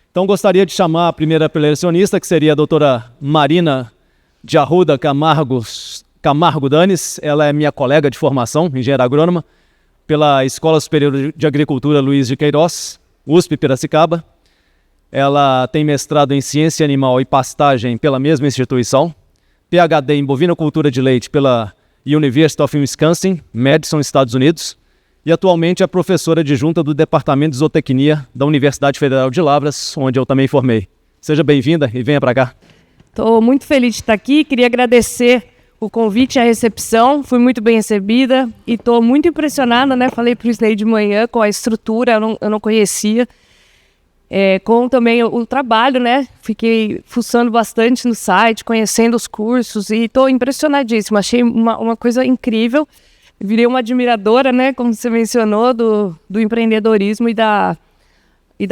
Então, gostaria de chamar a primeira prelecionista, que seria a doutora Marina de Arruda Camargo Danes. Ela é minha colega de formação, engenheira agrônoma, pela Escola Superior de Agricultura Luiz de Queiroz, USP Piracicaba. Ela tem mestrado em Ciência Animal e Pastagem pela mesma instituição, PhD em Bovinocultura de Leite pela University of Wisconsin, Madison, Estados Unidos, e atualmente é professora adjunta do Departamento de Zootecnia da Universidade Federal de Lavras, onde eu também formei. Seja bem-vinda e venha para cá. Estou muito feliz de estar aqui, queria agradecer o convite e a recepção, fui muito bem recebida e estou muito impressionada, né? Falei para o Slay de manhã com a estrutura, eu não conhecia, com também o trabalho, né? Fiquei fuçando bastante no site, conhecendo os cursos e estou impressionadíssima, achei uma coisa incrível. Virei uma admiradora, né, como você mencionou, do empreendedorismo e da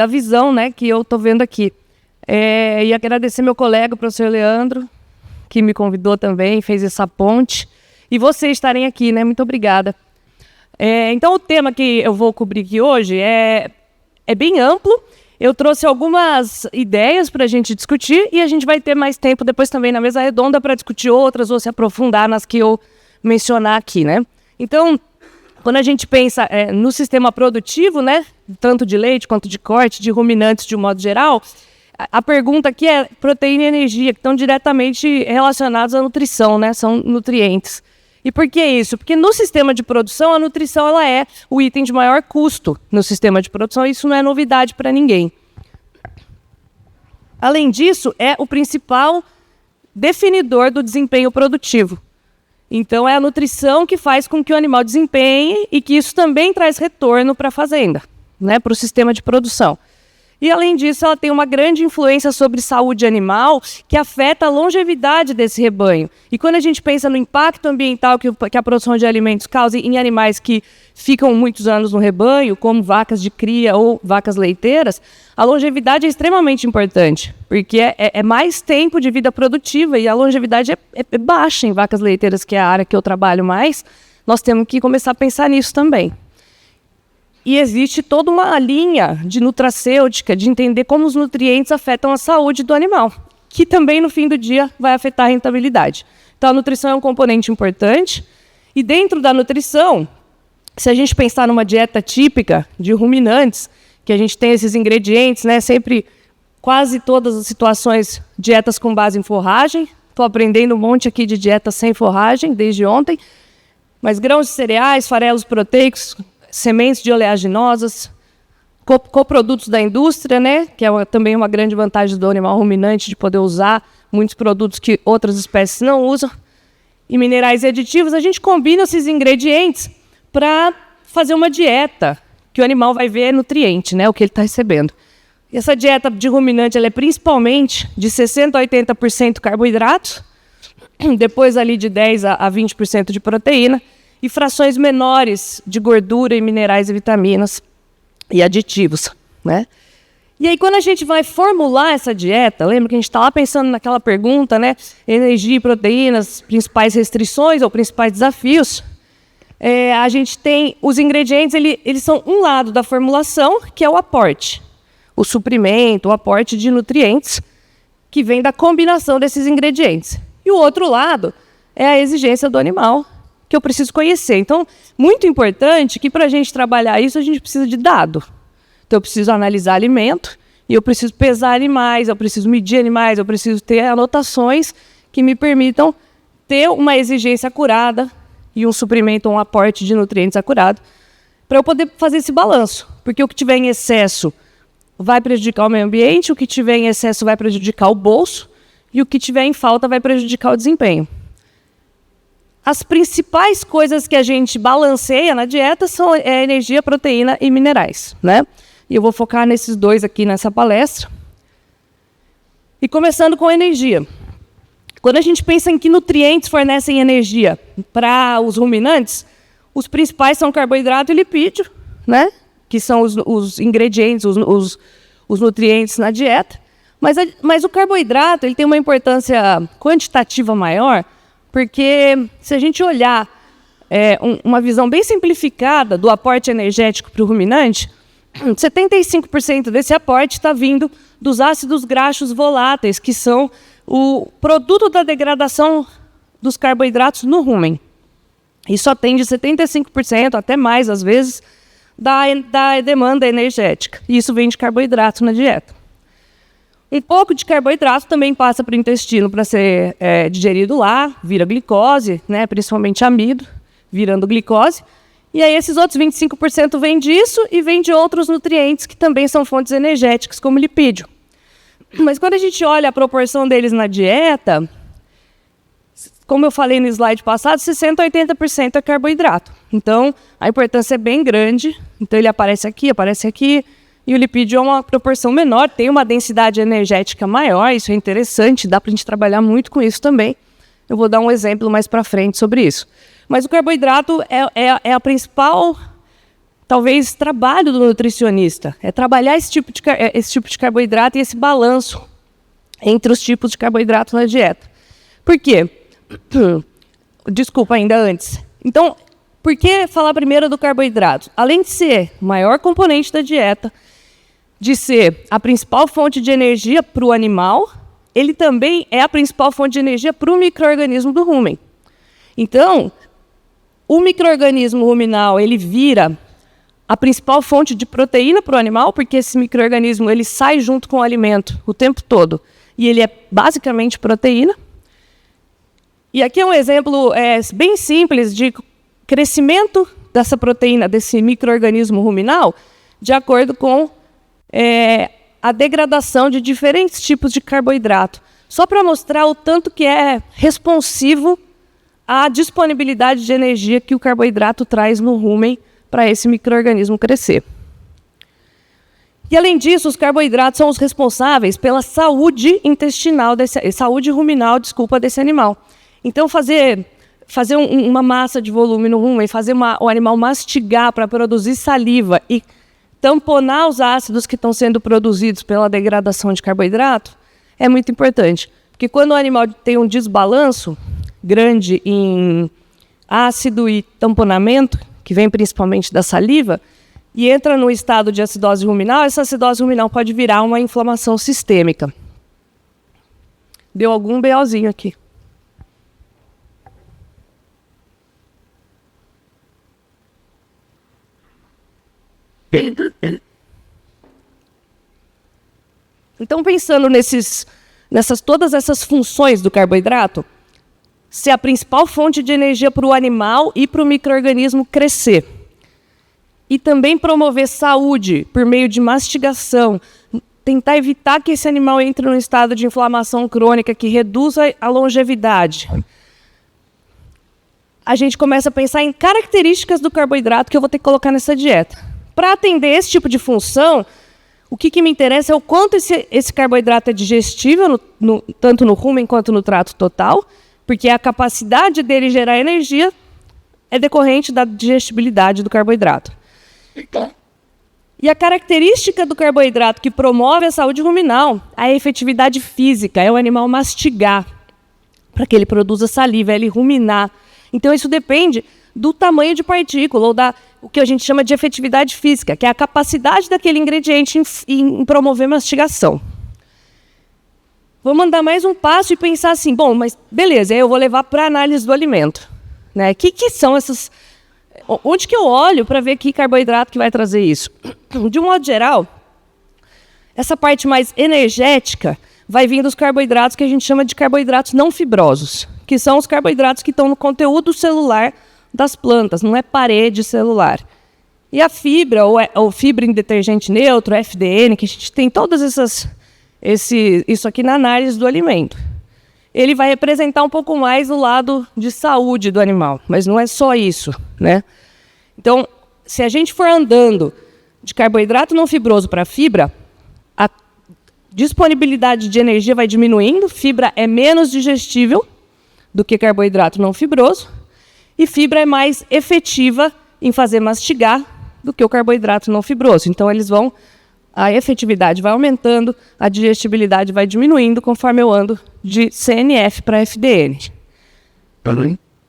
visão, né, que eu estou vendo aqui. E agradecer meu colega, o professor Leandro, que me convidou também, fez essa ponte. E vocês estarem aqui, né, muito obrigada. Então, o tema que eu vou cobrir aqui hoje é bem amplo. Eu trouxe algumas ideias para a gente discutir e a gente vai ter mais tempo depois também na mesa redonda para discutir outras ou se aprofundar nas que eu mencionar aqui, né. Então, quando a gente pensa no sistema produtivo, né, tanto de leite quanto de corte, de ruminantes de um modo geral, a pergunta aqui é proteína e energia, que estão diretamente relacionados à nutrição, né, são nutrientes. E por que isso? Porque no sistema de produção, a nutrição ela é o item de maior custo no sistema de produção, e isso não é novidade para ninguém. Além disso, é o principal definidor do desempenho produtivo. Então, é a nutrição que faz com que o animal desempenhe e que isso também traz retorno para a fazenda, né, para o sistema de produção. E, além disso, ela tem uma grande influência sobre saúde animal que afeta a longevidade desse rebanho. E quando a gente pensa no impacto ambiental que a produção de alimentos causa em animais que ficam muitos anos no rebanho, como vacas de cria ou vacas leiteiras, a longevidade é extremamente importante, porque é mais tempo de vida produtiva e a longevidade é baixa em vacas leiteiras, que é a área que eu trabalho mais. Nós temos que começar a pensar nisso também. E existe toda uma linha de nutracêutica, de entender como os nutrientes afetam a saúde do animal, que também, no fim do dia, vai afetar a rentabilidade. Então, a nutrição é um componente importante. E dentro da nutrição, se a gente pensar numa dieta típica de ruminantes, que a gente tem esses ingredientes, né, sempre, quase todas as situações, dietas com base em forragem. Estou aprendendo um monte aqui de dieta sem forragem, desde ontem. Mas grãos de cereais, farelos proteicos, sementes de oleaginosas, coprodutos da indústria, né, que é também uma grande vantagem do animal ruminante, de poder usar muitos produtos que outras espécies não usam, e minerais e aditivos. A gente combina esses ingredientes para fazer uma dieta que o animal vai ver nutriente, né, o que ele está recebendo. E essa dieta de ruminante ela é principalmente de 60% a 80% carboidratos, depois ali de 10% a 20% de proteína, e frações menores de gordura e minerais e vitaminas e aditivos, né? E aí, quando a gente vai formular essa dieta, lembra que a gente está lá pensando naquela pergunta, né? Energia e proteínas, principais restrições ou principais desafios. A gente tem os ingredientes, eles são um lado da formulação, que é o aporte, o suprimento, o aporte de nutrientes, que vem da combinação desses ingredientes. E o outro lado é a exigência do animal, que eu preciso conhecer. Então, muito importante que para a gente trabalhar isso, a gente precisa de dado. Então, eu preciso analisar alimento, e eu preciso pesar animais, eu preciso medir animais, eu preciso ter anotações que me permitam ter uma exigência acurada e um suprimento, um aporte de nutrientes acurado, para eu poder fazer esse balanço. Porque o que tiver em excesso vai prejudicar o meio ambiente, o que tiver em excesso vai prejudicar o bolso, e o que tiver em falta vai prejudicar o desempenho. As principais coisas que a gente balanceia na dieta são energia, proteína e minerais, né? E eu vou focar nesses dois aqui nessa palestra. E começando com energia. Quando a gente pensa em que nutrientes fornecem energia para os ruminantes, os principais são carboidrato e lipídio, né? Que são os ingredientes, os nutrientes na dieta. Mas o carboidrato ele tem uma importância quantitativa maior, porque se a gente olhar uma visão bem simplificada do aporte energético para o ruminante, 75% desse aporte está vindo dos ácidos graxos voláteis, que são o produto da degradação dos carboidratos no rumen. Isso atende 75%, até mais às vezes, da demanda energética. E isso vem de carboidrato na dieta. Um pouco de carboidrato também passa para o intestino para ser digerido lá, vira glicose, né, principalmente amido, virando glicose. E aí esses outros 25% vêm disso e vêm de outros nutrientes que também são fontes energéticas, como lipídio. Mas quando a gente olha a proporção deles na dieta, como eu falei no slide passado, 60% a 80% é carboidrato. Então, a importância é bem grande. Então, ele aparece aqui, e o lipídio é uma proporção menor, tem uma densidade energética maior, isso é interessante, dá para a gente trabalhar muito com isso também. Eu vou dar um exemplo mais para frente sobre isso. Mas o carboidrato é a principal, talvez, trabalho do nutricionista. É trabalhar esse tipo de carboidrato e esse balanço entre os tipos de carboidrato na dieta. Por quê? Desculpa, ainda antes. Então, por que falar primeiro do carboidrato? Além de ser o maior componente da dieta, de ser a principal fonte de energia para o animal, ele também é a principal fonte de energia para o micro-organismo do rumen. Então, o micro-organismo ruminal, ele vira a principal fonte de proteína para o animal, porque esse micro-organismo ele sai junto com o alimento o tempo todo, e ele é basicamente proteína. E aqui é um exemplo bem simples de crescimento dessa proteína, desse micro-organismo ruminal, de acordo com a degradação de diferentes tipos de carboidrato. Só para mostrar o tanto que é responsivo à disponibilidade de energia que o carboidrato traz no rumen para esse micro-organismo crescer. E, além disso, os carboidratos são os responsáveis pela saúde intestinal, saúde ruminal, desse animal. Então, fazer uma massa de volume no rumen, fazer o animal mastigar para produzir saliva e tamponar os ácidos que estão sendo produzidos pela degradação de carboidrato é muito importante. Porque quando o animal tem um desbalanço grande em ácido e tamponamento, que vem principalmente da saliva, e entra no estado de acidose ruminal, essa acidose ruminal pode virar uma inflamação sistêmica. Deu algum BOzinho aqui. Então, pensando todas essas funções do carboidrato, ser a principal fonte de energia para o animal e para o micro-organismo crescer, e também promover saúde por meio de mastigação, tentar evitar que esse animal entre num estado de inflamação crônica que reduza a longevidade. A gente começa a pensar em características do carboidrato que eu vou ter que colocar nessa dieta. Para atender esse tipo de função, o que me interessa é o quanto esse carboidrato é digestível, tanto no rumen quanto no trato total, porque a capacidade dele gerar energia é decorrente da digestibilidade do carboidrato. E a característica do carboidrato que promove a saúde ruminal é a efetividade física, é o animal mastigar, para que ele produza saliva, ele ruminar. Então, isso depende do tamanho de partícula, ou o que a gente chama de efetividade física, que é a capacidade daquele ingrediente em promover mastigação. Vamos andar mais um passo e pensar assim, bom, mas beleza, eu vou levar para a análise do alimento. Né? Que são essas... Onde que eu olho para ver que carboidrato que vai trazer isso? De um modo geral, essa parte mais energética vai vir dos carboidratos que a gente chama de carboidratos não fibrosos, que são os carboidratos que estão no conteúdo celular das plantas, não é parede celular. E a fibra, ou fibra em detergente neutro, FDN, que a gente tem todas isso aqui na análise do alimento. Ele vai representar um pouco mais o lado de saúde do animal, mas não é só isso, né? Então, se a gente for andando de carboidrato não fibroso para fibra, a disponibilidade de energia vai diminuindo, fibra é menos digestível do que carboidrato não fibroso, e fibra é mais efetiva em fazer mastigar do que o carboidrato não fibroso. Então, a efetividade vai aumentando, a digestibilidade vai diminuindo conforme eu ando de CNF para FDN.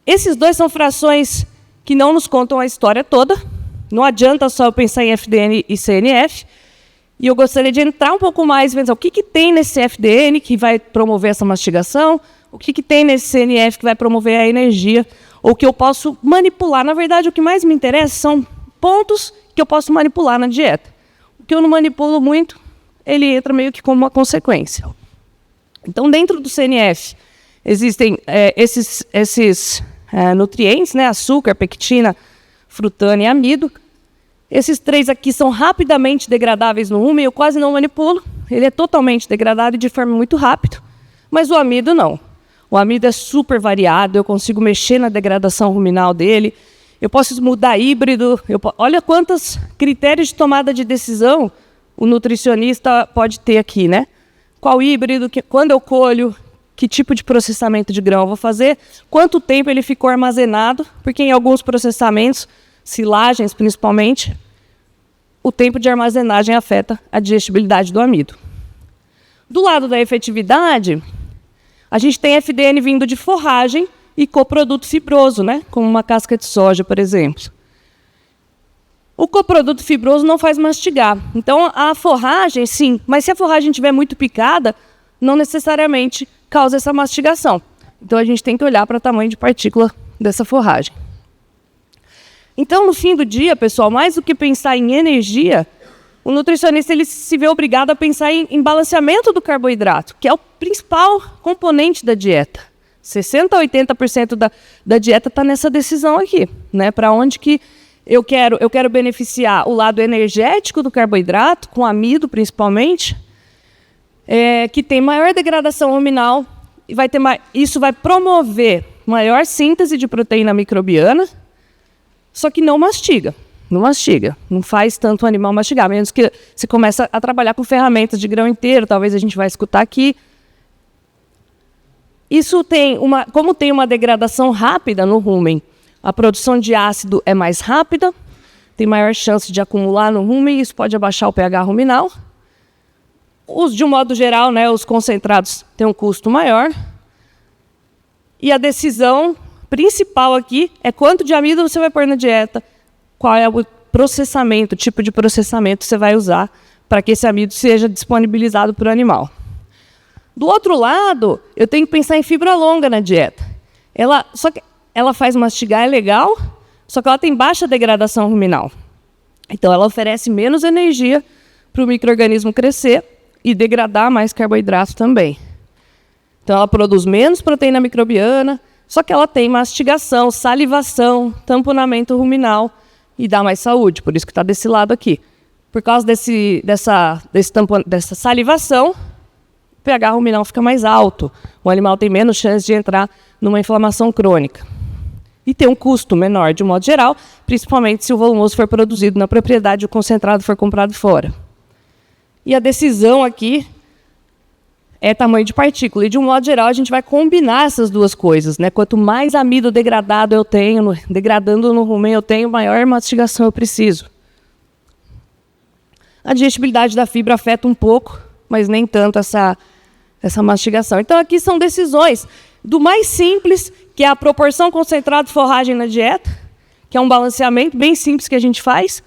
Esses dois são frações que não nos contam a história toda. Não adianta só eu pensar em FDN e CNF. E eu gostaria de entrar um pouco mais, pensar o que tem nesse FDN que vai promover essa mastigação, o que tem nesse CNF que vai promover a energia, ou que eu posso manipular. Na verdade, o que mais me interessa são pontos que eu posso manipular na dieta. O que eu não manipulo muito, ele entra meio que como uma consequência. Então, dentro do CNF, existem esses nutrientes, né? Açúcar, pectina, frutana e amido. Esses 3 aqui são rapidamente degradáveis no rumen, eu quase não manipulo. Ele é totalmente degradado de forma muito rápida, mas o amido não. O amido é super variado, eu consigo mexer na degradação ruminal dele, eu posso mudar híbrido. Olha quantos critérios de tomada de decisão o nutricionista pode ter aqui, né? Qual híbrido, quando eu colho, que tipo de processamento de grão eu vou fazer, quanto tempo ele ficou armazenado, porque em alguns processamentos, silagens principalmente, o tempo de armazenagem afeta a digestibilidade do amido. Do lado da efetividade, a gente tem FDN vindo de forragem e coproduto fibroso, né? Como uma casca de soja, por exemplo. O coproduto fibroso não faz mastigar. Então, a forragem, sim, mas se a forragem estiver muito picada, não necessariamente causa essa mastigação. Então, a gente tem que olhar para o tamanho de partícula dessa forragem. Então, no fim do dia, pessoal, mais do que pensar em energia, o nutricionista ele se vê obrigado a pensar em balanceamento do carboidrato, que é o principal componente da dieta. 60% a 80% da dieta está nessa decisão aqui, né? Para onde que eu quero beneficiar o lado energético do carboidrato, com amido principalmente, que tem maior degradação ruminal, e isso vai promover maior síntese de proteína microbiana, só que não mastiga. Não faz tanto o animal mastigar, menos que você comece a trabalhar com ferramentas de grão inteiro, talvez a gente vai escutar aqui. Isso como tem uma degradação rápida no rumen, a produção de ácido é mais rápida, tem maior chance de acumular no rumen, isso pode abaixar o pH ruminal. De um modo geral, né, os concentrados têm um custo maior. E a decisão principal aqui é quanto de amido você vai pôr na dieta, qual é o processamento, o tipo de processamento que você vai usar para que esse amido seja disponibilizado para o animal. Do outro lado, eu tenho que pensar em fibra longa na dieta. Só que ela faz mastigar, é legal, só que ela tem baixa degradação ruminal. Então, ela oferece menos energia para o micro-organismo crescer e degradar mais carboidrato também. Então, ela produz menos proteína microbiana, só que ela tem mastigação, salivação, tamponamento ruminal e dá mais saúde, por isso que está desse lado aqui. Por causa dessa salivação, o pH ruminal fica mais alto, o animal tem menos chance de entrar numa inflamação crônica. E tem um custo menor, de um modo geral, principalmente se o volumoso for produzido na propriedade e o concentrado for comprado fora. E a decisão aqui é tamanho de partícula. E, de um modo geral, a gente vai combinar essas duas coisas, né? Quanto mais amido degradado eu tenho, degradando no rumen eu tenho, maior mastigação eu preciso. A digestibilidade da fibra afeta um pouco, mas nem tanto essa mastigação. Então, aqui são decisões do mais simples, que é a proporção concentrado-forragem na dieta, que é um balanceamento bem simples que a gente faz.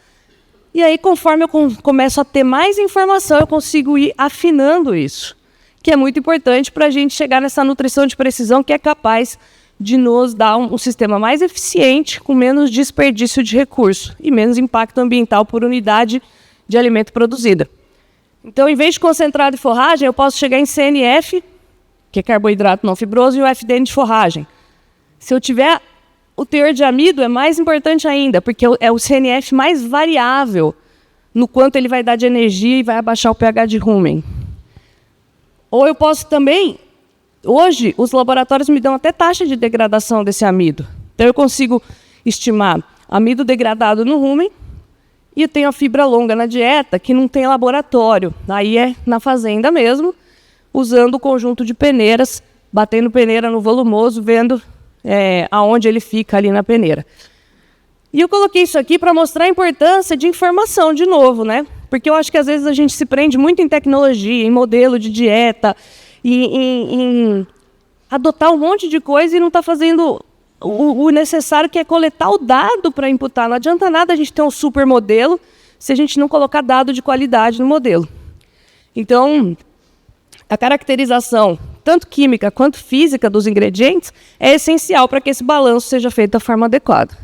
E aí, conforme eu começo a ter mais informação, eu consigo ir afinando isso, que é muito importante para a gente chegar nessa nutrição de precisão que é capaz de nos dar um sistema mais eficiente, com menos desperdício de recurso e menos impacto ambiental por unidade de alimento produzida. Então, em vez de concentrado e forragem, eu posso chegar em CNF, que é carboidrato não fibroso, e o FDN de forragem. Se eu tiver o teor de amido, é mais importante ainda, porque é o CNF mais variável no quanto ele vai dar de energia e vai abaixar o pH de rumen. Ou eu posso também, hoje, os laboratórios me dão até taxa de degradação desse amido. Então, eu consigo estimar amido degradado no rumen, e eu tenho a fibra longa na dieta, que não tem laboratório. Aí é na fazenda mesmo, usando o conjunto de peneiras, batendo peneira no volumoso, vendo aonde ele fica ali na peneira. E eu coloquei isso aqui para mostrar a importância de informação de novo, né? Porque eu acho que às vezes a gente se prende muito em tecnologia, em modelo de dieta, em adotar um monte de coisa e não está fazendo o necessário, que é coletar o dado para imputar. Não adianta nada a gente ter um super modelo se a gente não colocar dado de qualidade no modelo. Então, a caracterização, tanto química quanto física dos ingredientes, é essencial para que esse balanço seja feito da forma adequada.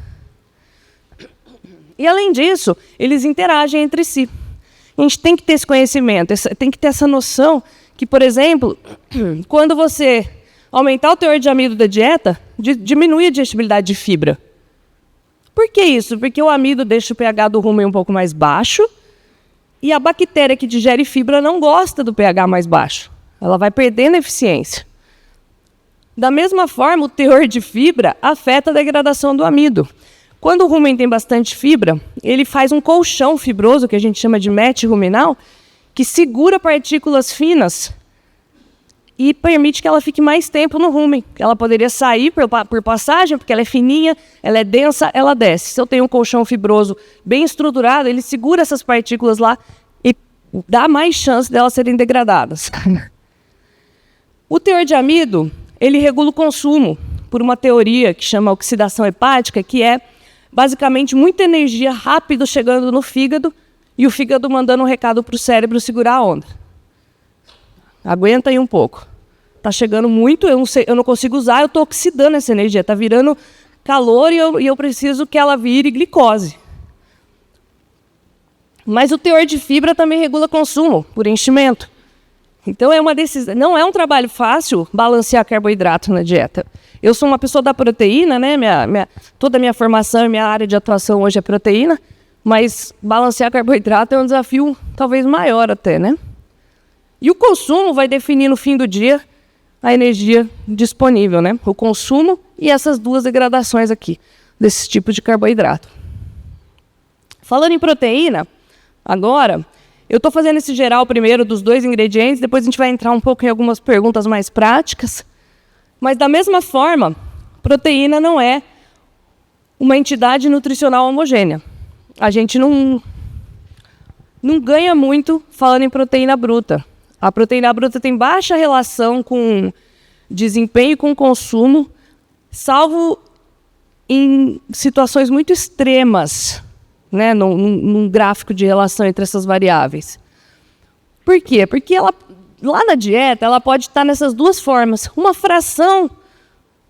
E, além disso, eles interagem entre si. A gente tem que ter esse conhecimento, tem que ter essa noção que, por exemplo, quando você aumentar o teor de amido da dieta, diminui a digestibilidade de fibra. Por que isso? Porque o amido deixa o pH do rumen um pouco mais baixo e a bactéria que digere fibra não gosta do pH mais baixo. Ela vai perdendo eficiência. Da mesma forma, o teor de fibra afeta a degradação do amido. Quando o rumen tem bastante fibra, ele faz um colchão fibroso, que a gente chama de mete ruminal, que segura partículas finas e permite que ela fique mais tempo no rumen. Ela poderia sair por passagem, porque ela é fininha, ela é densa, ela desce. Se eu tenho um colchão fibroso bem estruturado, ele segura essas partículas lá e dá mais chance delas serem degradadas. O teor de amido, ele regula o consumo por uma teoria que chama oxidação hepática, que é basicamente muita energia rápido chegando no fígado e o fígado mandando um recado para o cérebro segurar a onda. Aguenta aí um pouco. Está chegando muito, eu não consigo usar, eu estou oxidando essa energia. Está virando calor e eu preciso que ela vire glicose. Mas o teor de fibra também regula consumo, por enchimento. Então é uma decisão. Não é um trabalho fácil balancear carboidrato na dieta. Eu sou uma pessoa da proteína, né? Toda a minha formação e minha área de atuação hoje é proteína, mas balancear carboidrato é um desafio talvez maior até, né? E o consumo vai definir no fim do dia a energia disponível, né? O consumo e essas duas degradações aqui, desse tipo de carboidrato. Falando em proteína, agora, eu estou fazendo esse geral primeiro dos 2 ingredientes, depois a gente vai entrar um pouco em algumas perguntas mais práticas. Mas, da mesma forma, proteína não é uma entidade nutricional homogênea. A gente não ganha muito falando em proteína bruta. A proteína bruta tem baixa relação com desempenho e com consumo, salvo em situações muito extremas, né, num gráfico de relação entre essas variáveis. Por quê? Porque ela, lá na dieta, ela pode estar nessas duas formas. Uma fração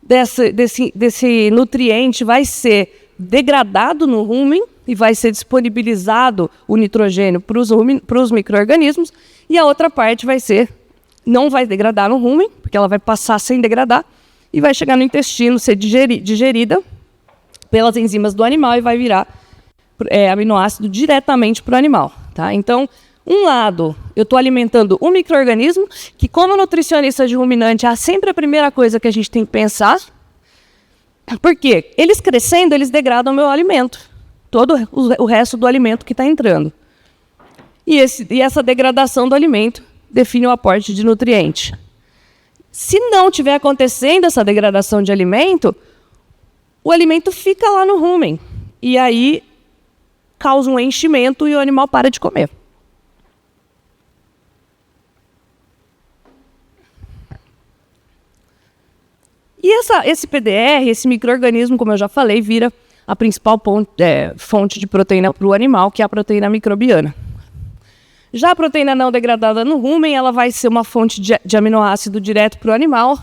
desse nutriente vai ser degradado no rumen e vai ser disponibilizado o nitrogênio para os micro-organismos, e a outra parte não vai degradar no rumen, porque ela vai passar sem degradar, e vai chegar no intestino, ser digerida pelas enzimas do animal e vai virar aminoácido diretamente para o animal. Tá? Então, um lado, eu estou alimentando um micro-organismo, que como nutricionista de ruminante, é sempre a primeira coisa que a gente tem que pensar. Por quê? Eles crescendo, eles degradam o meu alimento. Todo o resto do alimento que está entrando. E essa degradação do alimento define o aporte de nutriente. Se não estiver acontecendo essa degradação de alimento, o alimento fica lá no rumen. E aí causa um enchimento e o animal para de comer. E esse PDR, esse micro-organismo, como eu já falei, vira a principal fonte de proteína para o animal, que é a proteína microbiana. Já a proteína não degradada no rumen, ela vai ser uma fonte de aminoácido direto para o animal.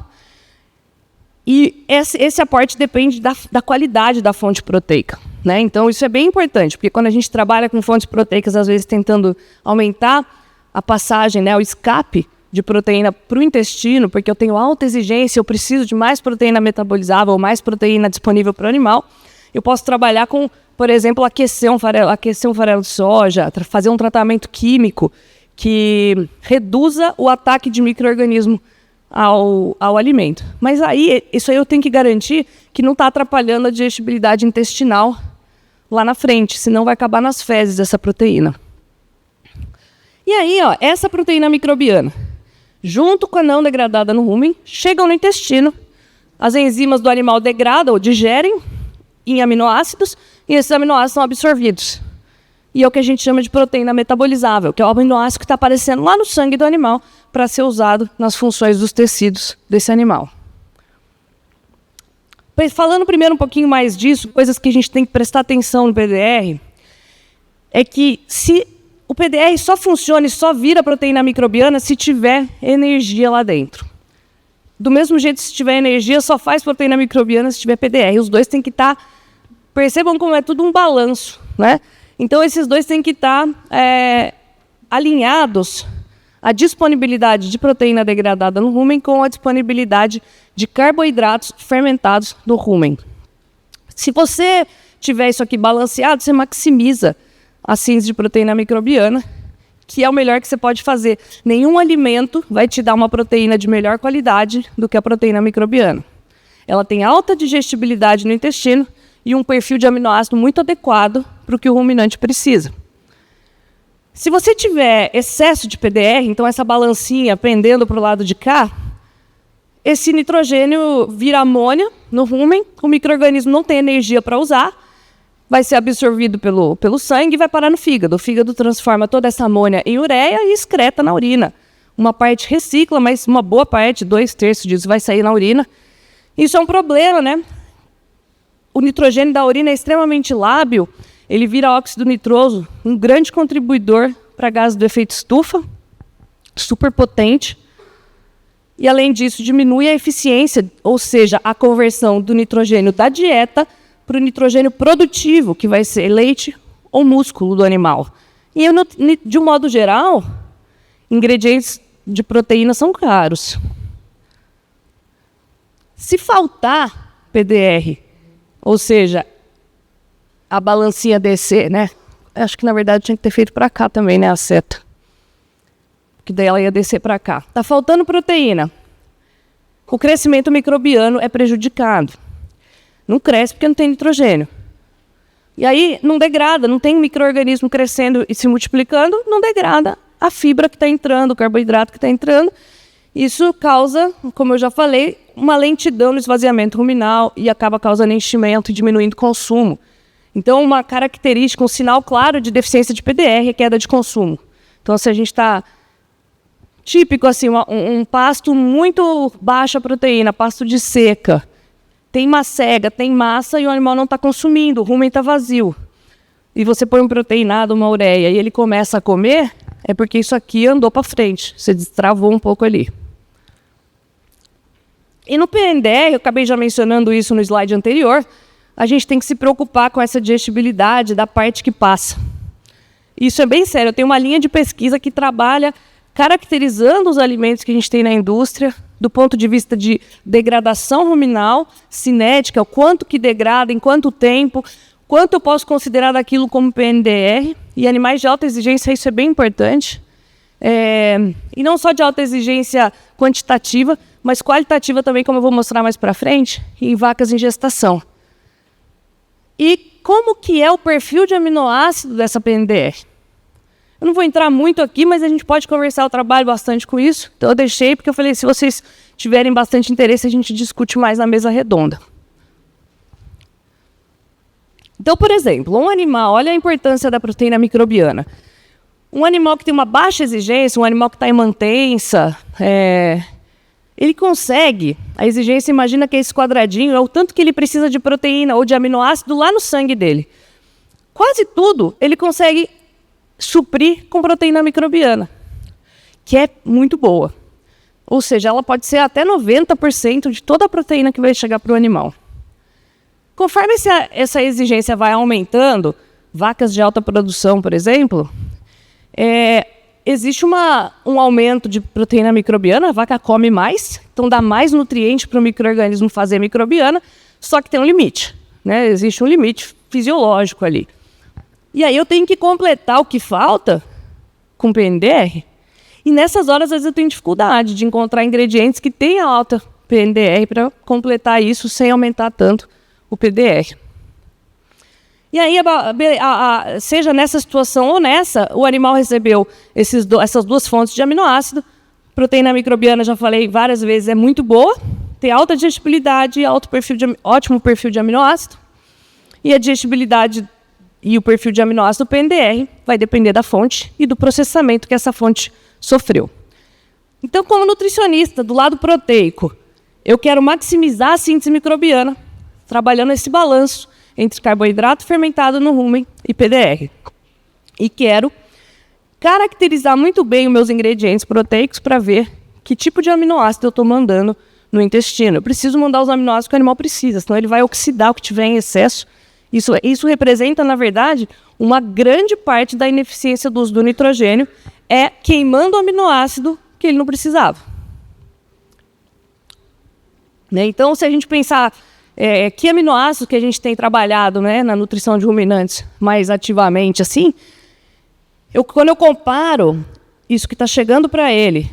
E esse aporte depende da qualidade da fonte proteica. Né? Então, isso é bem importante, porque quando a gente trabalha com fontes proteicas, às vezes tentando aumentar a passagem, né, o escape de proteína para o intestino, porque eu tenho alta exigência, eu preciso de mais proteína metabolizável, mais proteína disponível para o animal, eu posso trabalhar com, por exemplo, aquecer um farelo de soja, fazer um tratamento químico que reduza o ataque de micro-organismo ao alimento. Mas isso aí eu tenho que garantir que não está atrapalhando a digestibilidade intestinal lá na frente, senão vai acabar nas fezes essa proteína. E aí, essa proteína microbiana, junto com a não degradada no rumen, chegam no intestino, as enzimas do animal degradam ou digerem em aminoácidos, e esses aminoácidos são absorvidos. E é o que a gente chama de proteína metabolizável, que é o aminoácido que está aparecendo lá no sangue do animal para ser usado nas funções dos tecidos desse animal. Falando primeiro um pouquinho mais disso, coisas que a gente tem que prestar atenção no PDR, é que se o PDR só funciona e só vira proteína microbiana se tiver energia lá dentro. Do mesmo jeito, se tiver energia, só faz proteína microbiana se tiver PDR. Os dois têm que estar... Percebam como é tudo um balanço, né? Então, esses dois têm que estar alinhados à disponibilidade de proteína degradada no rumen com a disponibilidade de carboidratos fermentados no rumen. Se você tiver isso aqui balanceado, você maximiza a síntese de proteína microbiana, que é o melhor que você pode fazer. Nenhum alimento vai te dar uma proteína de melhor qualidade do que a proteína microbiana. Ela tem alta digestibilidade no intestino e um perfil de aminoácido muito adequado para o que o ruminante precisa. Se você tiver excesso de PDR, então essa balancinha pendendo para o lado de cá, esse nitrogênio vira amônia no rumen, o micro-organismo não tem energia para usar, vai ser absorvido pelo sangue e vai parar no fígado. O fígado transforma toda essa amônia em ureia e excreta na urina. Uma parte recicla, mas uma boa parte, 2/3 disso, vai sair na urina. Isso é um problema, né? O nitrogênio da urina é extremamente lábil, ele vira óxido nitroso, um grande contribuidor para gases do efeito estufa, super potente. E, além disso, diminui a eficiência, ou seja, a conversão do nitrogênio da dieta para o nitrogênio produtivo, que vai ser leite ou músculo do animal. E, de um modo geral, ingredientes de proteína são caros. Se faltar PDR, ou seja, a balancinha descer, né? Acho que, na verdade, tinha que ter feito para cá também, né, a seta. Que daí ela ia descer para cá. Está faltando proteína. O crescimento microbiano é prejudicado. Não cresce porque não tem nitrogênio. E aí não degrada, não tem micro-organismo crescendo e se multiplicando, não degrada a fibra que está entrando, o carboidrato que está entrando. Isso causa, como eu já falei, uma lentidão no esvaziamento ruminal e acaba causando enchimento e diminuindo o consumo. Então, uma característica, um sinal claro de deficiência de PDR é queda de consumo. Então, se a gente está típico, assim, um pasto muito baixa proteína, pasto de seca, tem macega, tem massa e o animal não está consumindo, o rumen está vazio. E você põe um proteinado, uma ureia, e ele começa a comer, é porque isso aqui andou para frente, você destravou um pouco ali. E no PNDR, eu acabei já mencionando isso no slide anterior, a gente tem que se preocupar com essa digestibilidade da parte que passa. Isso é bem sério, eu tenho uma linha de pesquisa que trabalha caracterizando os alimentos que a gente tem na indústria, do ponto de vista de degradação ruminal, cinética, o quanto que degrada, em quanto tempo, quanto eu posso considerar daquilo como PNDR, e animais de alta exigência, isso é bem importante. E não só de alta exigência quantitativa, mas qualitativa também, como eu vou mostrar mais para frente, em vacas em gestação. E como que é o perfil de aminoácido dessa PNDR? Eu não vou entrar muito aqui, mas a gente pode conversar, eu trabalho bastante com isso. Então eu deixei, porque eu falei, se vocês tiverem bastante interesse, a gente discute mais na mesa redonda. Então, por exemplo, um animal, olha a importância da proteína microbiana. Um animal que tem uma baixa exigência, um animal que está em mantença, ele consegue, a exigência, imagina que é esse quadradinho, é o tanto que ele precisa de proteína ou de aminoácido lá no sangue dele. Quase tudo ele consegue suprir com proteína microbiana, que é muito boa. Ou seja, ela pode ser até 90% de toda a proteína que vai chegar para o animal. Conforme essa exigência vai aumentando, vacas de alta produção, por exemplo, existe um aumento de proteína microbiana, a vaca come mais, então dá mais nutriente para o micro-organismo fazer microbiana, só que tem um limite, né? Existe um limite fisiológico ali. E aí eu tenho que completar o que falta com PNDR, e nessas horas, às vezes, eu tenho dificuldade de encontrar ingredientes que tenham alta PNDR para completar isso sem aumentar tanto o PDR. E aí, seja nessa situação ou nessa, o animal recebeu essas duas fontes de aminoácido. Proteína microbiana, já falei várias vezes, é muito boa, tem alta digestibilidade e ótimo perfil de aminoácido. E a digestibilidade e o perfil de aminoácido PNDR vai depender da fonte e do processamento que essa fonte sofreu. Então, como nutricionista do lado proteico, eu quero maximizar a síntese microbiana trabalhando esse balanço entre carboidrato fermentado no rumen e PDR. E quero caracterizar muito bem os meus ingredientes proteicos para ver que tipo de aminoácido eu estou mandando no intestino. Eu preciso mandar os aminoácidos que o animal precisa, senão ele vai oxidar o que tiver em excesso. Isso representa, na verdade, uma grande parte da ineficiência do uso do nitrogênio, é queimando o aminoácido que ele não precisava. Né? Então, se a gente pensar que aminoácidos que a gente tem trabalhado, né, na nutrição de ruminantes mais ativamente, assim, quando eu comparo isso que está chegando para ele,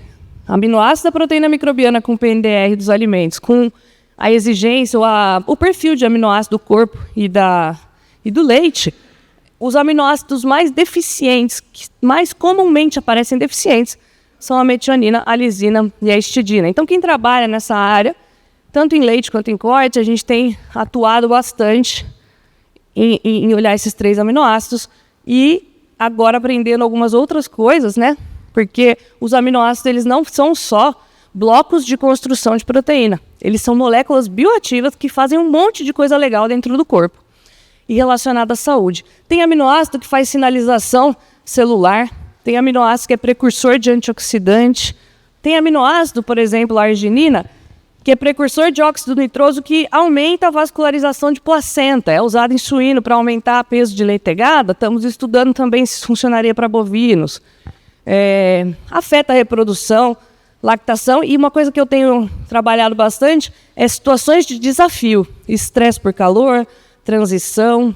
aminoácido da proteína microbiana com o PNDR dos alimentos, com a exigência, o perfil de aminoácido do corpo e do leite, os aminoácidos mais deficientes, que mais comumente aparecem deficientes, são a metionina, a lisina e a histidina. Então, quem trabalha nessa área, tanto em leite quanto em corte, a gente tem atuado bastante em olhar esses 3 aminoácidos e agora aprendendo algumas outras coisas, né? Porque os aminoácidos, eles não são só blocos de construção de proteína. Eles são moléculas bioativas que fazem um monte de coisa legal dentro do corpo e relacionada à saúde. Tem aminoácido que faz sinalização celular, tem aminoácido que é precursor de antioxidante, tem aminoácido, por exemplo, a arginina, que é precursor de óxido nitroso que aumenta a vascularização de placenta. É usado em suíno para aumentar o peso de leitegada. Estamos estudando também se funcionaria para bovinos. Afeta a reprodução, lactação. E uma coisa que eu tenho trabalhado bastante é situações de desafio. Estresse por calor, transição,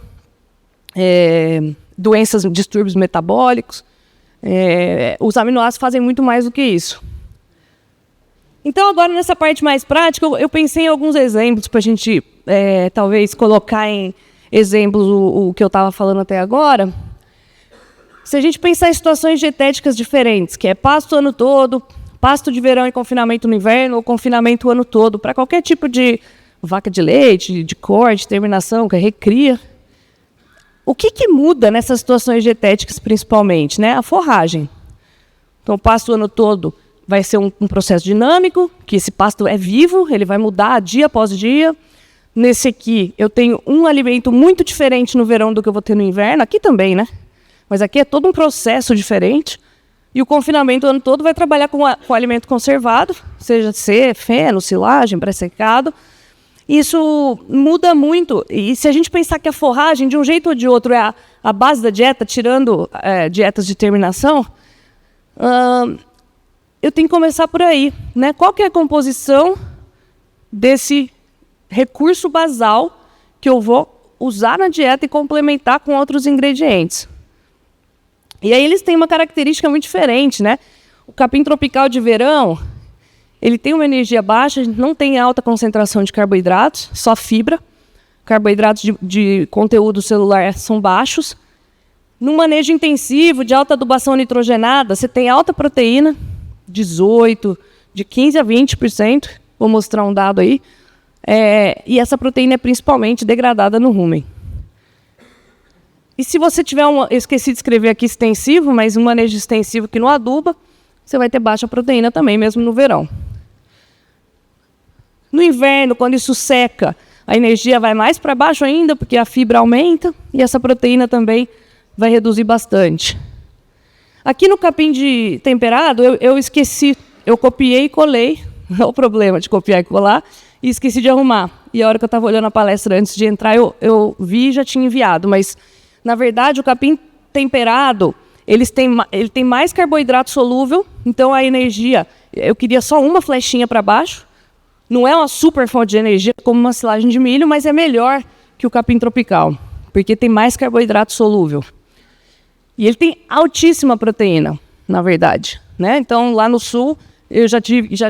doenças, distúrbios metabólicos. Os aminoácidos fazem muito mais do que isso. Então, agora, nessa parte mais prática, eu pensei em alguns exemplos para a gente, talvez, colocar em exemplos o que eu estava falando até agora. Se a gente pensar em situações dietéticas diferentes, que é pasto o ano todo, pasto de verão e confinamento no inverno, ou confinamento o ano todo, para qualquer tipo de vaca de leite, de corte, terminação, que é recria. O que muda nessas situações dietéticas, principalmente? Né? A forragem. Então, pasto o ano todo vai ser um processo dinâmico, que esse pasto é vivo, ele vai mudar dia após dia. Nesse aqui, eu tenho um alimento muito diferente no verão do que eu vou ter no inverno. Aqui também, né? Mas aqui é todo um processo diferente. E o confinamento o ano todo vai trabalhar com alimento conservado, seja feno, silagem, pré-secado. Isso muda muito. E se a gente pensar que a forragem, de um jeito ou de outro, é a base da dieta, tirando dietas de terminação, eu tenho que começar por aí, né? Qual que é a composição desse recurso basal que eu vou usar na dieta e complementar com outros ingredientes? E aí eles têm uma característica muito diferente, né? O capim tropical de verão, ele tem uma energia baixa, não tem alta concentração de carboidratos, só fibra. Carboidratos de conteúdo celular são baixos. No manejo intensivo, de alta adubação nitrogenada, você tem alta proteína, 18%, de 15% a 20%, vou mostrar um dado aí, e essa proteína é principalmente degradada no rumen. E se você tiver eu esqueci de escrever aqui extensivo, mas um manejo extensivo que não aduba, você vai ter baixa proteína também, mesmo no verão. No inverno, quando isso seca, a energia vai mais para baixo ainda, porque a fibra aumenta, e essa proteína também vai reduzir bastante. Aqui no capim de temperado, eu esqueci, eu copiei e colei, é o problema de copiar e colar, e esqueci de arrumar. E a hora que eu estava olhando a palestra antes de entrar, eu vi e já tinha enviado. Mas, na verdade, o capim temperado, ele tem mais carboidrato solúvel, então a energia, eu queria só uma flechinha para baixo. Não é uma super fonte de energia, como uma silagem de milho, mas é melhor que o capim tropical, porque tem mais carboidrato solúvel. E ele tem altíssima proteína, na verdade, né? Então, lá no sul, eu já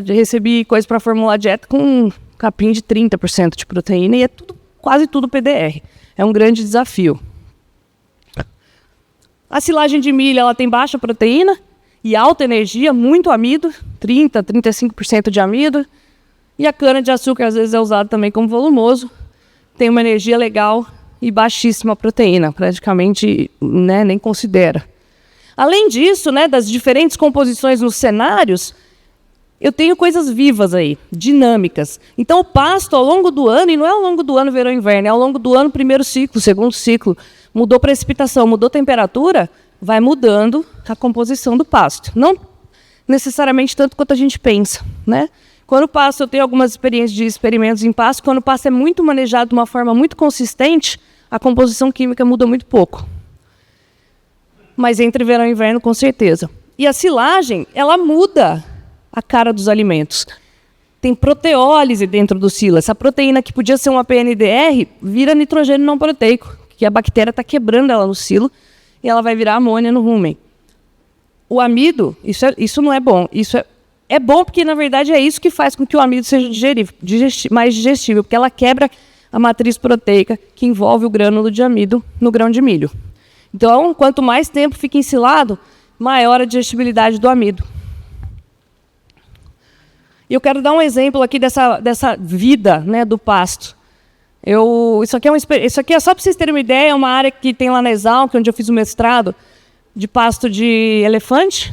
recebi coisa para formular dieta com capim de 30% de proteína e é quase tudo PDR. É um grande desafio. A silagem de milho, ela tem baixa proteína e alta energia, muito amido, 30%, 35% de amido. E a cana-de-açúcar, às vezes, é usada também como volumoso. Tem uma energia legal e baixíssima proteína, praticamente, né, nem considera. Além disso, né, das diferentes composições nos cenários, eu tenho coisas vivas aí, dinâmicas. Então, o pasto, ao longo do ano, e não é ao longo do ano, verão e inverno, é ao longo do ano, primeiro ciclo, segundo ciclo, mudou precipitação, mudou temperatura, vai mudando a composição do pasto. Não necessariamente tanto quanto a gente pensa, né? Quando o pasto, eu tenho algumas experiências de experimentos em pasto, quando o pasto é muito manejado de uma forma muito consistente, a composição química muda muito pouco. Mas entre verão e inverno, com certeza. E a silagem, ela muda a cara dos alimentos. Tem proteólise dentro do silo. Essa proteína que podia ser uma PNDR, vira nitrogênio não proteico, que a bactéria está quebrando ela no silo e ela vai virar amônia no rumen. O amido, isso não é bom. Isso é bom porque, na verdade, é isso que faz com que o amido seja mais digestível, porque ela quebra a matriz proteica que envolve o grânulo de amido no grão de milho. Então, quanto mais tempo fica ensilado, maior a digestibilidade do amido. E eu quero dar um exemplo aqui dessa vida, né, do pasto. Isso aqui é só para vocês terem uma ideia, é uma área que tem lá na Exalc, onde eu fiz o mestrado, de pasto de elefante,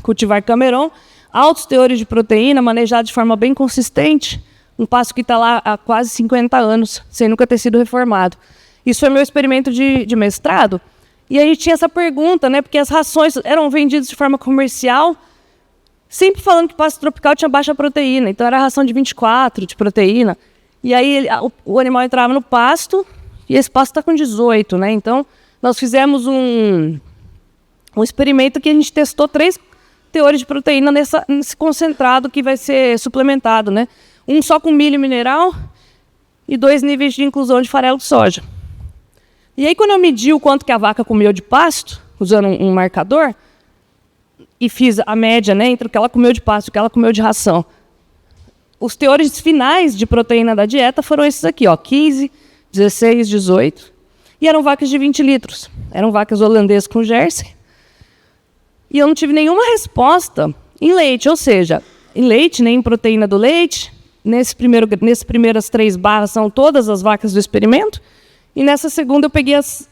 cultivar Cameron, altos teores de proteína, manejado de forma bem consistente, um pasto que está lá há quase 50 anos, sem nunca ter sido reformado. Isso foi meu experimento de mestrado. E a gente tinha essa pergunta, né, porque as rações eram vendidas de forma comercial, sempre falando que pasto tropical tinha baixa proteína, então era ração de 24 de proteína. E aí o animal entrava no pasto, e esse pasto está com 18, né? Então, nós fizemos um experimento que a gente testou 3 teores de proteína nesse concentrado que vai ser suplementado, né? Um só com milho mineral e 2 níveis de inclusão de farelo de soja. E aí, quando eu medi o quanto que a vaca comeu de pasto, usando um marcador, e fiz a média, né, entre o que ela comeu de pasto e o que ela comeu de ração, os teores finais de proteína da dieta foram esses aqui, ó, 15, 16, 18, e eram vacas de 20 litros. Eram vacas holandesas com Jersey. E eu não tive nenhuma resposta em leite, ou seja, em leite, nem em proteína do leite. Nessas primeiras 3 barras são todas as vacas do experimento. E nessa segunda eu peguei as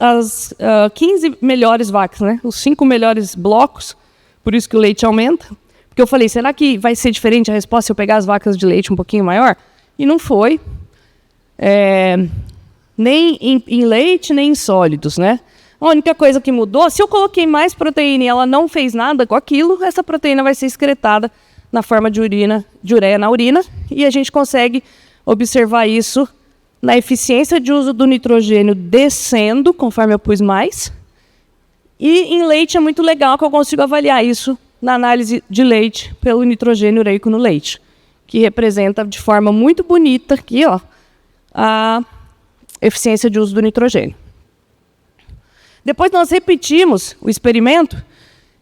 15 melhores vacas, né? Os 5 melhores blocos, por isso que o leite aumenta. Porque eu falei, será que vai ser diferente a resposta se eu pegar as vacas de leite um pouquinho maior? E não foi. Nem em leite, nem em sólidos, né? A única coisa que mudou, se eu coloquei mais proteína e ela não fez nada com aquilo, essa proteína vai ser excretada na forma de ureia na urina, e a gente consegue observar isso na eficiência de uso do nitrogênio descendo, conforme eu pus mais. E em leite é muito legal que eu consigo avaliar isso na análise de leite pelo nitrogênio ureico no leite, que representa de forma muito bonita aqui, ó, a eficiência de uso do nitrogênio. Depois nós repetimos o experimento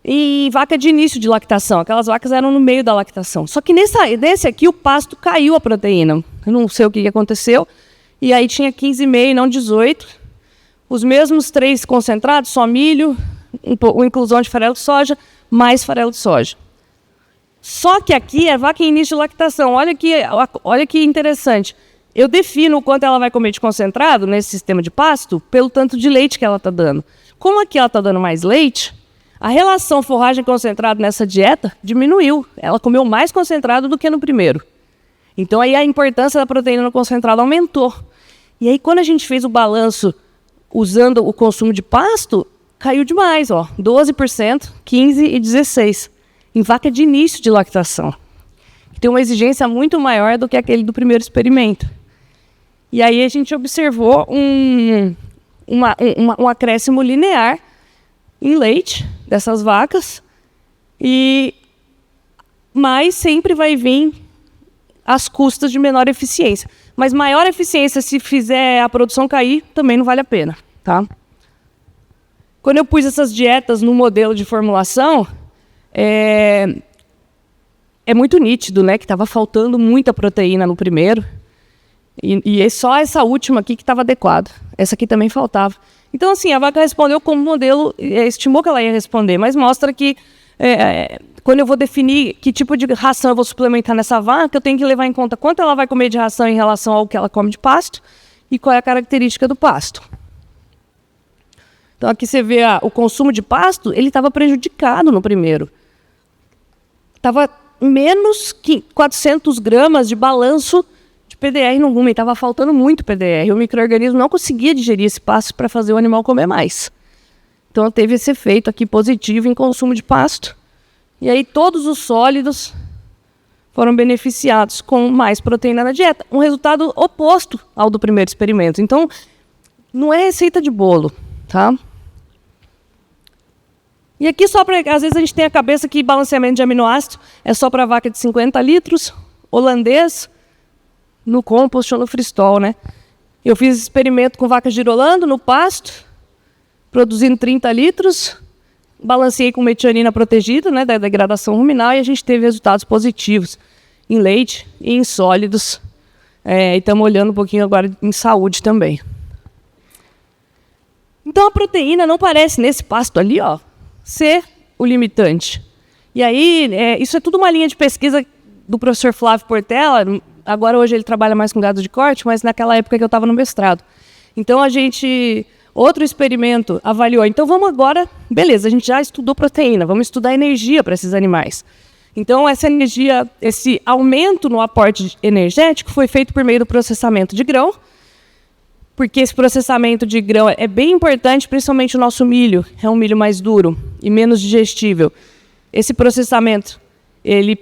em vaca de início de lactação. Aquelas vacas eram no meio da lactação. Só que nesse aqui o pasto caiu a proteína. Eu não sei o que aconteceu. E aí tinha 15,5 e não 18. Os mesmos 3 concentrados, só milho, uma inclusão de farelo de soja, mais farelo de soja. Só que aqui é vaca em início de lactação. Olha que interessante. Eu defino o quanto ela vai comer de concentrado nesse sistema de pasto pelo tanto de leite que ela está dando. Como aqui ela está dando mais leite, a relação forragem concentrado nessa dieta diminuiu. Ela comeu mais concentrado do que no primeiro. Então aí a importância da proteína no concentrado aumentou. E aí quando a gente fez o balanço usando o consumo de pasto, caiu demais, ó, 12%, 15% e 16%, em vaca de início de lactação. Tem uma exigência muito maior do que aquele do primeiro experimento. E aí a gente observou um acréscimo linear em leite dessas vacas, mas sempre vai vir às custas de menor eficiência. Mas maior eficiência, se fizer a produção cair, também não vale a pena, tá? Quando eu pus essas dietas no modelo de formulação, é muito nítido, né, que estava faltando muita proteína no primeiro, e é só essa última aqui que estava adequada. Essa aqui também faltava. Então, assim, a vaca respondeu como o modelo estimou que ela ia responder, mas mostra que quando eu vou definir que tipo de ração eu vou suplementar nessa vaca, eu tenho que levar em conta quanto ela vai comer de ração em relação ao que ela come de pasto e qual é a característica do pasto. Então, aqui você vê o consumo de pasto, ele estava prejudicado no primeiro. Estava menos 400 gramas de balanço de PDR no rumen. Estava faltando muito PDR. O micro-organismo não conseguia digerir esse pasto para fazer o animal comer mais. Então teve esse efeito aqui positivo em consumo de pasto. E aí todos os sólidos foram beneficiados com mais proteína na dieta. Um resultado oposto ao do primeiro experimento. Então, não é receita de bolo, tá? E aqui só para... Às vezes a gente tem a cabeça que balanceamento de aminoácido é só para vaca de 50 litros, holandês, no compost ou no freestol, né? Eu fiz experimento com vaca girolando no pasto, produzindo 30 litros, balanceei com metionina protegida, né, da degradação ruminal, e a gente teve resultados positivos em leite e em sólidos. E estamos olhando um pouquinho agora em saúde também. Então a proteína não parece, nesse pasto ali, ó, ser o limitante. E aí, isso é tudo uma linha de pesquisa do professor Flávio Portela. Agora, hoje, ele trabalha mais com gado de corte, mas naquela época que eu estava no mestrado. Então, outro experimento avaliou. Então, vamos agora... Beleza, a gente já estudou proteína, vamos estudar energia para esses animais. Então, essa energia, esse aumento no aporte energético foi feito por meio do processamento de grão, porque esse processamento de grão é bem importante, principalmente o nosso milho. É um milho mais duro e menos digestível. Esse processamento, ele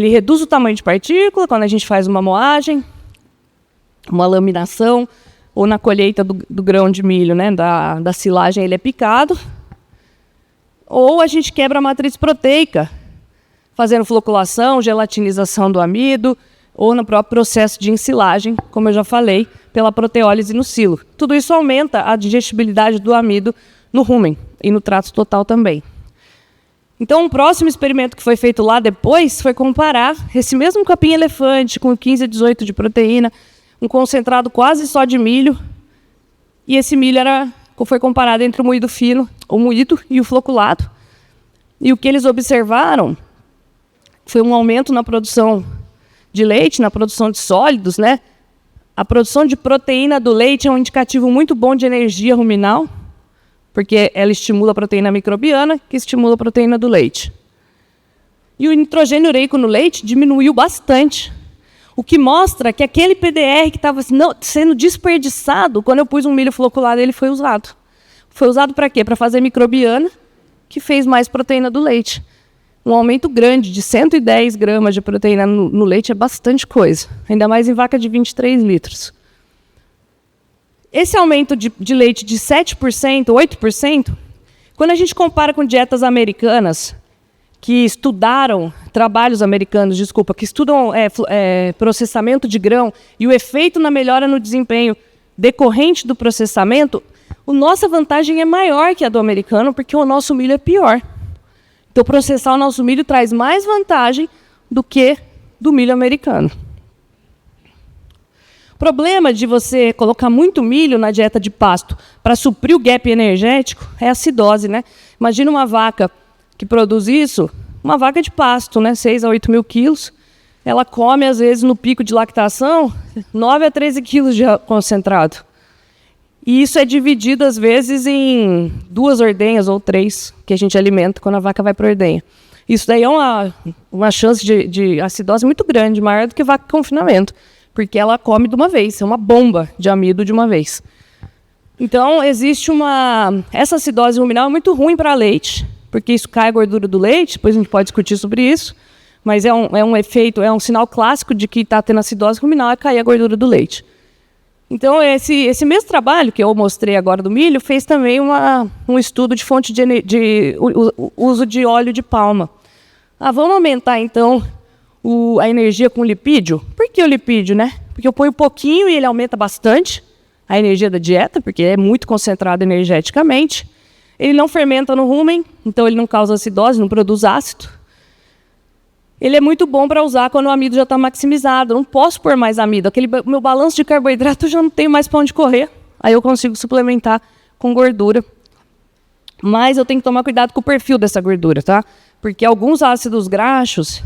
reduz o tamanho de partícula quando a gente faz uma moagem, uma laminação, ou na colheita do grão de milho, né, da silagem, ele é picado. Ou a gente quebra a matriz proteica, fazendo floculação, gelatinização do amido, ou no próprio processo de ensilagem, como eu já falei, pela proteólise no silo. Tudo isso aumenta a digestibilidade do amido no rumen e no trato total também. Então, um próximo experimento que foi feito lá depois foi comparar esse mesmo capim-elefante com 15 a 18 de proteína, um concentrado quase só de milho, e esse milho foi comparado entre o moído fino, o moído e o floculado. E o que eles observaram foi um aumento na produção de leite, na produção de sólidos, né? A produção de proteína do leite é um indicativo muito bom de energia ruminal, porque ela estimula a proteína microbiana, que estimula a proteína do leite. E o nitrogênio ureico no leite diminuiu bastante, o que mostra que aquele PDR que estava sendo desperdiçado, quando eu pus um milho floculado, ele foi usado. Foi usado para quê? Para fazer microbiana, que fez mais proteína do leite. Um aumento grande, de 110 gramas de proteína no leite, é bastante coisa. Ainda mais em vaca de 23 litros. Esse aumento de leite de 7%, 8%, quando a gente compara com dietas americanas, que estudaram, trabalhos americanos, desculpa, que estudam processamento de grão e o efeito na melhora no desempenho decorrente do processamento, a nossa vantagem é maior que a do americano, porque o nosso milho é pior. Então, processar o nosso milho traz mais vantagem do que do milho americano. O problema de você colocar muito milho na dieta de pasto para suprir o gap energético é a acidose, né? Imagina uma vaca que produz isso, uma vaca de pasto, né? 6 a 8 mil quilos. Ela come, às vezes, no pico de lactação, 9 a 13 quilos de concentrado. E isso é dividido, às vezes, em 2 ordenhas ou 3 que a gente alimenta quando a vaca vai para a ordenha. Isso daí é uma chance de acidose muito grande, maior do que vaca com confinamento, porque ela come de uma vez, é uma bomba de amido de uma vez. Então, existe essa acidose ruminal é muito ruim para leite, porque isso cai a gordura do leite, depois a gente pode discutir sobre isso, mas é um efeito, é um sinal clássico de que está tendo acidose ruminal, é cair a gordura do leite. Então, esse mesmo trabalho que eu mostrei agora do milho fez também um estudo de fonte de uso de óleo de palma. Vamos aumentar, então, a energia com lipídio? Por que o lipídio, né? Porque eu ponho pouquinho e ele aumenta bastante a energia da dieta, porque é muito concentrado energeticamente. Ele não fermenta no rumen, então ele não causa acidose, não produz ácido. Ele é muito bom para usar quando o amido já está maximizado. Eu não posso pôr mais amido. Meu balanço de carboidrato eu já não tenho mais para onde correr. Aí eu consigo suplementar com gordura. Mas eu tenho que tomar cuidado com o perfil dessa gordura, tá? Porque alguns ácidos graxos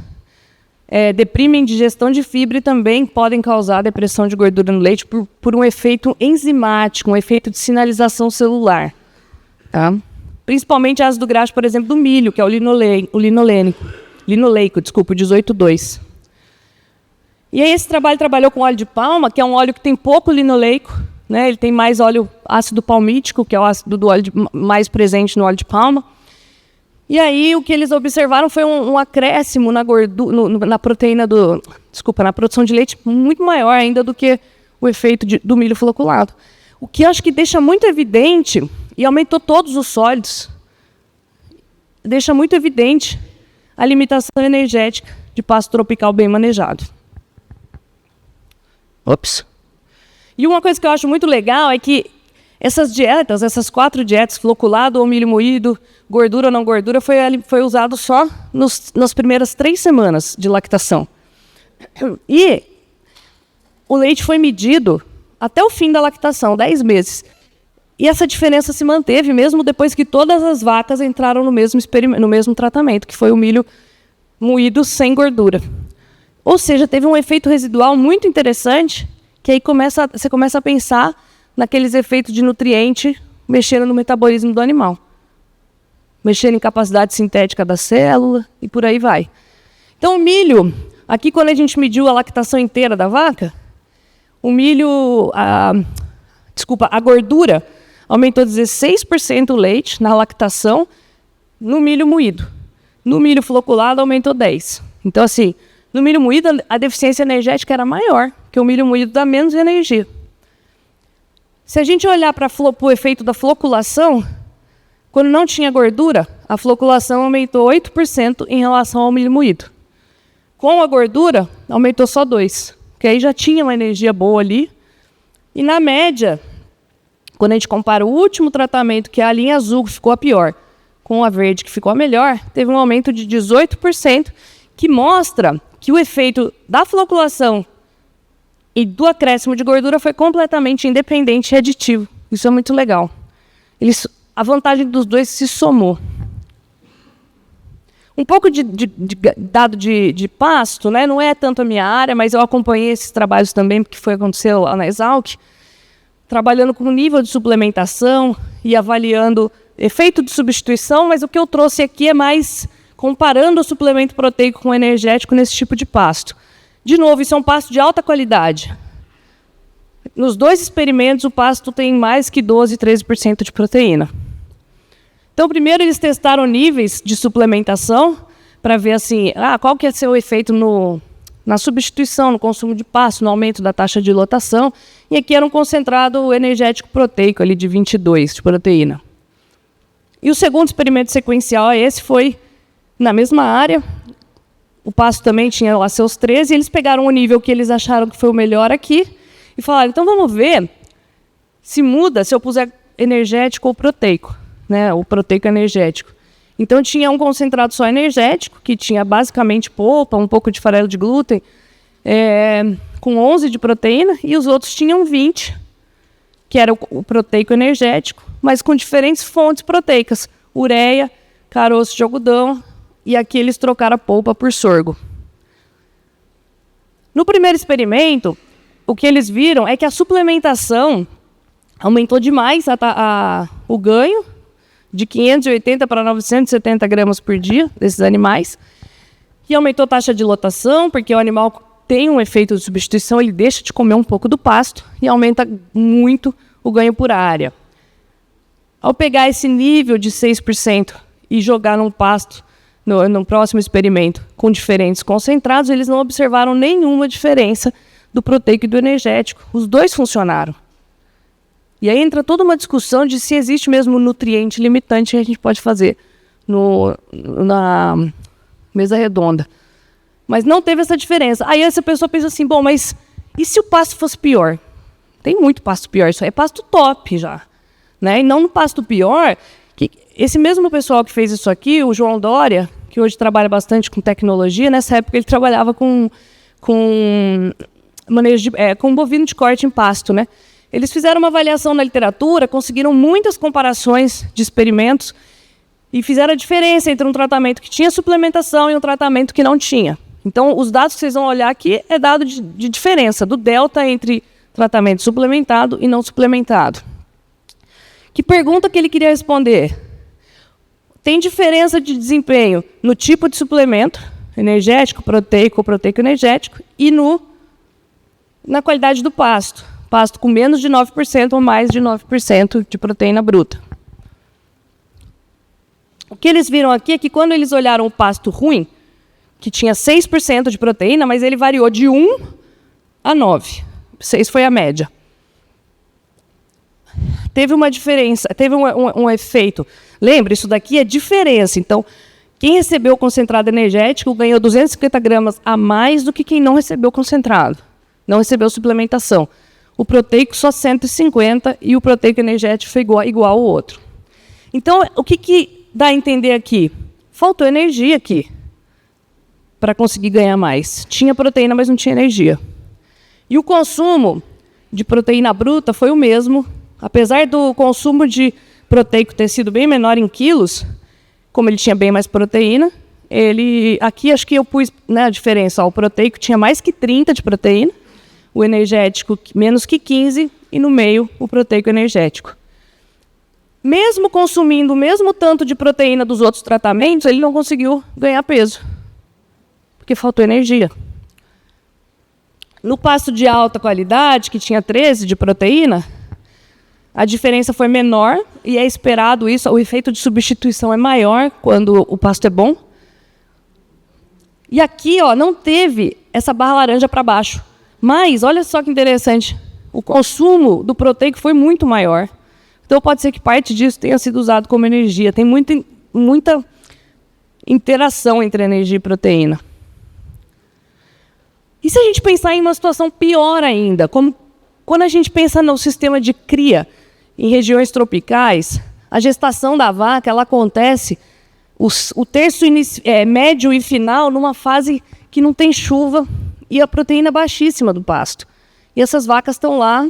deprimem digestão de fibra e também podem causar depressão de gordura no leite por um efeito enzimático, um efeito de sinalização celular. Tá? Principalmente ácido graxo, por exemplo, do milho, que é o linolênico. linoleico, desculpa, 18,2. E aí esse trabalho trabalhou com óleo de palma, que é um óleo que tem pouco linoleico, né? Ele tem mais óleo ácido palmítico, que é o ácido do óleo mais presente no óleo de palma. E aí o que eles observaram foi um acréscimo na gordura, na proteína na produção de leite muito maior ainda do que o efeito do milho floculado. O que eu acho que deixa muito evidente, e aumentou todos os sólidos, deixa muito evidente a limitação energética de pasto tropical bem manejado. Ops. E uma coisa que eu acho muito legal é que essas 4 dietas, floculado ou milho moído, gordura ou não gordura, foi usado só nas primeiras 3 semanas de lactação. E o leite foi medido até o fim da lactação, 10 meses. E essa diferença se manteve mesmo depois que todas as vacas entraram no mesmo tratamento, que foi o milho moído sem gordura. Ou seja, teve um efeito residual muito interessante, que aí você começa a pensar naqueles efeitos de nutriente mexendo no metabolismo do animal. Mexendo em capacidade sintética da célula e por aí vai. Então o milho, aqui quando a gente mediu a lactação inteira da vaca, a gordura aumentou 16% o leite na lactação no milho moído. No milho floculado aumentou 10%. Então assim, no milho moído a deficiência energética era maior, porque o milho moído dá menos energia. Se a gente olhar para o efeito da floculação, quando não tinha gordura, a floculação aumentou 8% em relação ao milho moído. Com a gordura, aumentou só 2%, porque aí já tinha uma energia boa ali. E na média, quando a gente compara o último tratamento, que é a linha azul, que ficou a pior, com a verde, que ficou a melhor, teve um aumento de 18%, que mostra que o efeito da floculação e do acréscimo de gordura foi completamente independente e aditivo. Isso é muito legal. A vantagem dos dois se somou. Um pouco de dado de pasto, né? Não é tanto a minha área, mas eu acompanhei esses trabalhos também, porque aconteceu lá na Exalc, trabalhando com o nível de suplementação e avaliando efeito de substituição, mas o que eu trouxe aqui é mais comparando o suplemento proteico com o energético nesse tipo de pasto. De novo, isso é um pasto de alta qualidade. Nos 2 experimentos, o pasto tem mais que 12%, 13% de proteína. Então, primeiro, eles testaram níveis de suplementação para ver assim, qual que ia ser o efeito na substituição, no consumo de pasto, no aumento da taxa de lotação. E aqui era um concentrado energético proteico ali de 22 de proteína. E o segundo experimento sequencial foi na mesma área. O pasto também tinha lá seus 13, e eles pegaram o nível que eles acharam que foi o melhor aqui e falaram, então vamos ver se muda se eu puser energético ou proteico, né? O proteico energético. Então tinha um concentrado só energético, que tinha basicamente polpa, um pouco de farelo de glúten, com 11 de proteína, e os outros tinham 20, que era o proteico energético, mas com diferentes fontes proteicas, ureia, caroço de algodão, e aqui eles trocaram a polpa por sorgo. No primeiro experimento, o que eles viram é que a suplementação aumentou demais o ganho, de 580 para 970 gramas por dia desses animais, e aumentou a taxa de lotação, porque o animal tem um efeito de substituição, ele deixa de comer um pouco do pasto e aumenta muito o ganho por área. Ao pegar esse nível de 6% e jogar num pasto, no próximo experimento, com diferentes concentrados, eles não observaram nenhuma diferença do proteico e do energético. Os dois funcionaram. E aí entra toda uma discussão de se existe mesmo nutriente limitante que a gente pode fazer na mesa redonda. Mas não teve essa diferença. Aí essa pessoa pensa assim, bom, mas e se o pasto fosse pior? Tem muito pasto pior, isso aí é pasto top já. Né? E não no pasto pior... Esse mesmo pessoal que fez isso aqui, o João Dória, que hoje trabalha bastante com tecnologia, nessa época ele trabalhava com manejo com bovino de corte em pasto, né? Eles fizeram uma avaliação na literatura, conseguiram muitas comparações de experimentos e fizeram a diferença entre um tratamento que tinha suplementação e um tratamento que não tinha. Então, os dados que vocês vão olhar aqui é dado de diferença do delta entre tratamento suplementado e não suplementado. Que pergunta que ele queria responder? Tem diferença de desempenho no tipo de suplemento, energético, proteico energético, e na qualidade do pasto. Pasto com menos de 9% ou mais de 9% de proteína bruta. O que eles viram aqui é que quando eles olharam o pasto ruim, que tinha 6% de proteína, mas ele variou de 1 a 9. 6 foi a média. Teve uma diferença, teve um efeito. Lembre, isso daqui é diferença. Então, quem recebeu o concentrado energético ganhou 250 gramas a mais do que quem não recebeu o concentrado. Não recebeu suplementação. O proteico só 150 e o proteico energético foi igual ao outro. Então, o que dá a entender aqui? Faltou energia aqui para conseguir ganhar mais. Tinha proteína, mas não tinha energia. E o consumo de proteína bruta foi o mesmo. Apesar do consumo de proteico ter sido bem menor em quilos, como ele tinha bem mais proteína, aqui acho que eu pus, né, a diferença. Ó, o proteico tinha mais que 30 de proteína, o energético menos que 15 e no meio o proteico energético. Mesmo consumindo o mesmo tanto de proteína dos outros tratamentos, ele não conseguiu ganhar peso, porque faltou energia. No pasto de alta qualidade, que tinha 13 de proteína, a diferença foi menor e é esperado isso, o efeito de substituição é maior quando o pasto é bom. E aqui, ó, não teve essa barra laranja para baixo. Mas, olha só que interessante, o consumo do proteico foi muito maior. Então, pode ser que parte disso tenha sido usado como energia. Tem muita interação entre energia e proteína. E se a gente pensar em uma situação pior ainda, como quando a gente pensa no sistema de cria em regiões tropicais, a gestação da vaca ela acontece o terço médio e final numa fase que não tem chuva e a proteína é baixíssima do pasto. E essas vacas estão lá